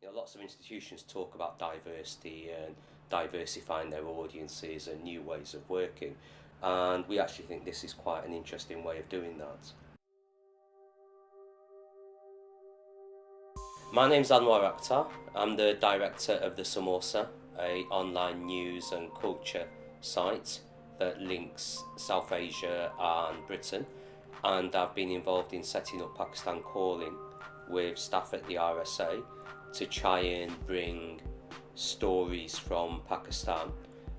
Lots of institutions talk about diversity and diversifying their audiences and new ways of working, and we actually think this is quite an interesting way of doing that. My name's Anwar Akhtar. I'm the director of the Samosa, a online news and culture site that links South Asia and Britain, and I've been involved in setting up Pakistan Calling with staff at the RSA to try and bring stories from Pakistan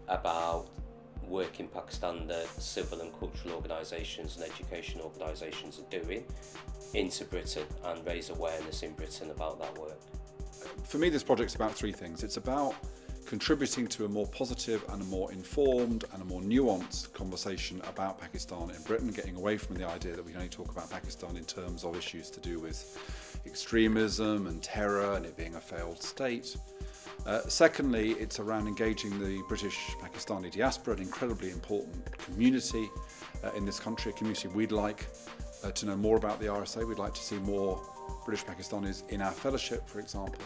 about work in Pakistan that civil and cultural organisations and education organisations are doing into Britain and raise awareness in Britain about that work. For me, this project's about three things. It's about contributing to a more positive and a more informed and a more nuanced conversation about Pakistan in Britain, getting away from the idea that we can only talk about Pakistan in terms of issues to do with extremism and terror and it being a failed state. Secondly, it's around engaging the British Pakistani diaspora, an incredibly important community in this country, a community we'd like to know more about the RSA. We'd like to see more British Pakistanis in our fellowship, for example.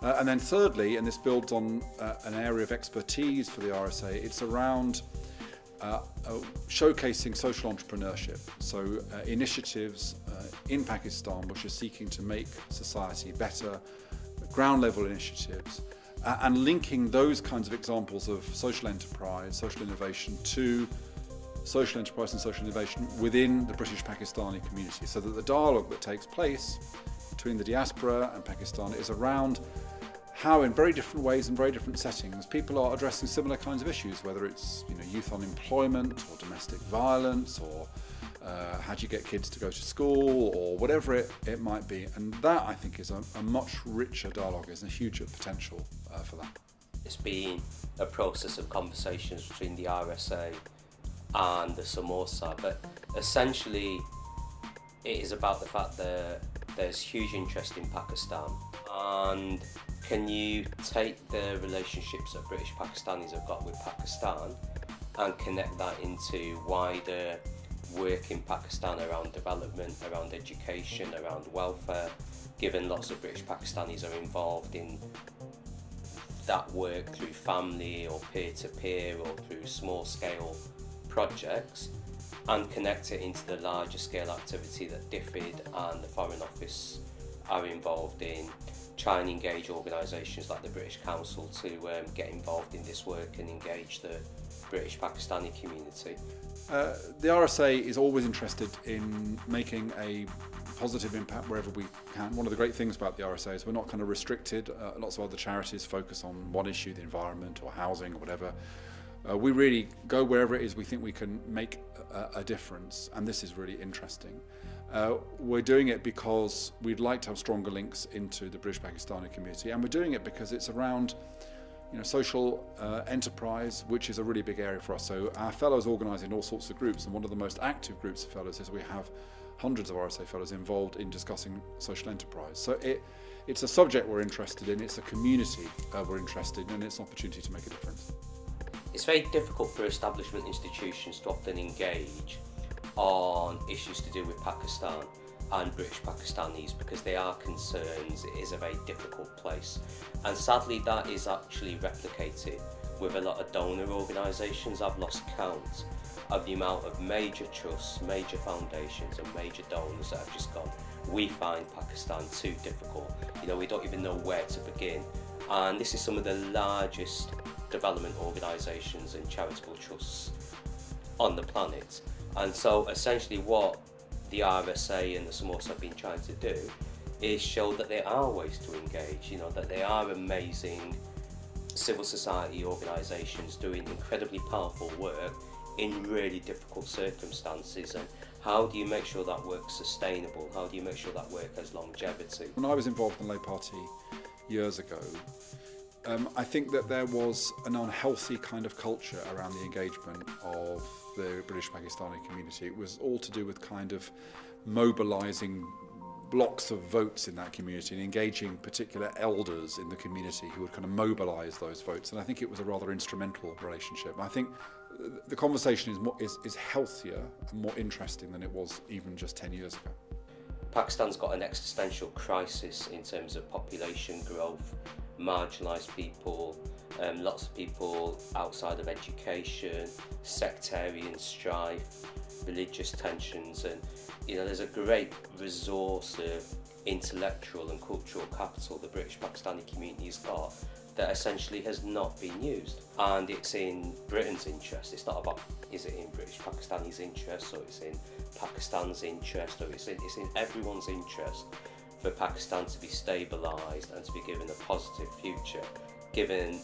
And then thirdly, and this builds on an area of expertise for the RSA, it's around showcasing social entrepreneurship. So initiatives in Pakistan which are seeking to make society better, ground level initiatives, and linking those kinds of examples of social enterprise, social innovation to social enterprise and social innovation within the British Pakistani community, so that the dialogue that takes place between the diaspora and Pakistan is around how in very different ways and very different settings people are addressing similar kinds of issues, whether it's youth unemployment or domestic violence or how do you get kids to go to school or whatever it might be. And that, I think, is a much richer dialogue. There's a huge potential for that. It's been a process of conversations between the RSA and the Samosa, but essentially it is about the fact that there's huge interest in Pakistan, and can you take the relationships that British Pakistanis have got with Pakistan and connect that into wider work in Pakistan around development, around education, around welfare, given lots of British Pakistanis are involved in that work through family or peer-to-peer or through small-scale projects, and connect it into the larger scale activity that DFID and the Foreign Office are involved in, try and engage organisations like the British Council to get involved in this work and engage the British Pakistani community. The RSA is always interested in making a positive impact wherever we can. One of the great things about the RSA is we're not kind of restricted. Lots of other charities focus on one issue, the environment or housing or whatever. We really go wherever it is we think we can make a difference, and this is really interesting. We're doing it because we'd like to have stronger links into the British Pakistani community, and we're doing it because it's around social enterprise, which is a really big area for us. So our fellows organise in all sorts of groups, and one of the most active groups of fellows is we have hundreds of RSA fellows involved in discussing social enterprise. So it's a subject we're interested in, it's a community we're interested in, and it's an opportunity to make a difference. It's very difficult for establishment institutions to often engage on issues to do with Pakistan and British Pakistanis because they are concerns. It is a very difficult place, and sadly that is actually replicated with a lot of donor organisations. I've lost count of the amount of major trusts, major foundations and major donors that have just gone, we find Pakistan too difficult, we don't even know where to begin. And this is some of the largest development organisations and charitable trusts on the planet. And so essentially what the RSA and the Samosa have been trying to do is show that there are ways to engage, that there are amazing civil society organisations doing incredibly powerful work in really difficult circumstances. And how do you make sure that work's sustainable? How do you make sure that work has longevity? When I was involved in the Labour Party years ago, I think that there was an unhealthy kind of culture around the engagement of the British Pakistani community. It was all to do with kind of mobilising blocks of votes in that community and engaging particular elders in the community who would kind of mobilise those votes. And I think it was a rather instrumental relationship. I think the conversation is healthier and more interesting than it was even just 10 years ago. Pakistan's got an existential crisis in terms of population growth, marginalised people, lots of people outside of education, sectarian strife, religious tensions, and there's a great resource of intellectual and cultural capital the British Pakistani community has got that essentially has not been used. And it's in Britain's interest. It's not about, is it in British Pakistani's interest, or it's in Pakistan's interest, or it's in everyone's interest for Pakistan to be stabilised and to be given a positive future, given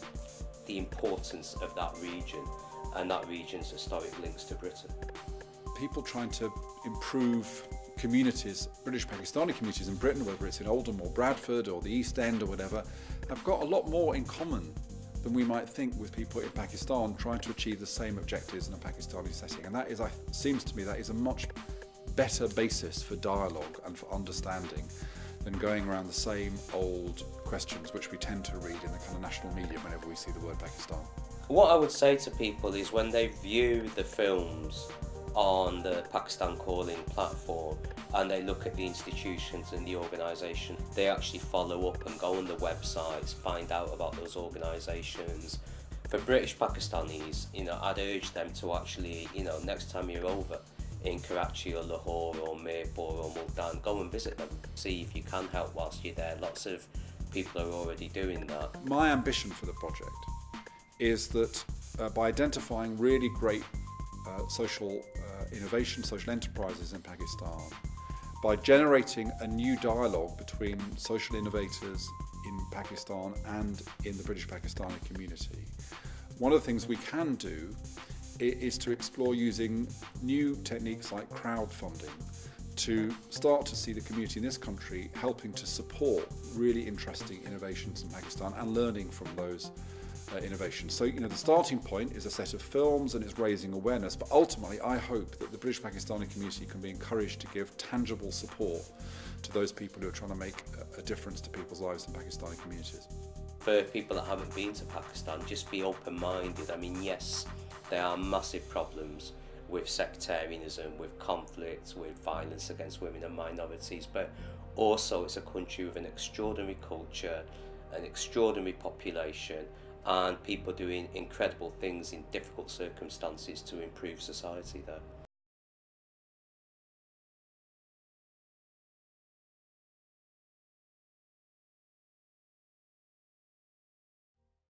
the importance of that region and that region's historic links to Britain. People trying to improve communities, British Pakistani communities in Britain, whether it's in Oldham or Bradford or the East End or whatever, have got a lot more in common than we might think with people in Pakistan trying to achieve the same objectives in a Pakistani setting. And that is, seems to me, that is a much better basis for dialogue and for understanding than going around the same old questions which we tend to read in the kind of national media whenever we see the word Pakistan. What I would say to people is, when they view the films on the Pakistan Calling platform and they look at the institutions and the organisation, they actually follow up and go on the websites, find out about those organisations. For British Pakistanis, I'd urge them to actually, next time you're over in Karachi or Lahore or Mirpur or Multan, go and visit them, see if you can help whilst you're there. Lots of people are already doing that. My ambition for the project is that by identifying really great social innovation, social enterprises in Pakistan, by generating a new dialogue between social innovators in Pakistan and in the British Pakistani community, one of the things we can do is to explore using new techniques like crowdfunding to start to see the community in this country helping to support really interesting innovations in Pakistan and learning from those innovations. So, the starting point is a set of films and it's raising awareness, but ultimately I hope that the British Pakistani community can be encouraged to give tangible support to those people who are trying to make a difference to people's lives in Pakistani communities. For people that haven't been to Pakistan, just be open-minded. Yes, there are massive problems with sectarianism, with conflict, with violence against women and minorities, but also it's a country with an extraordinary culture, an extraordinary population, and people doing incredible things in difficult circumstances to improve society there.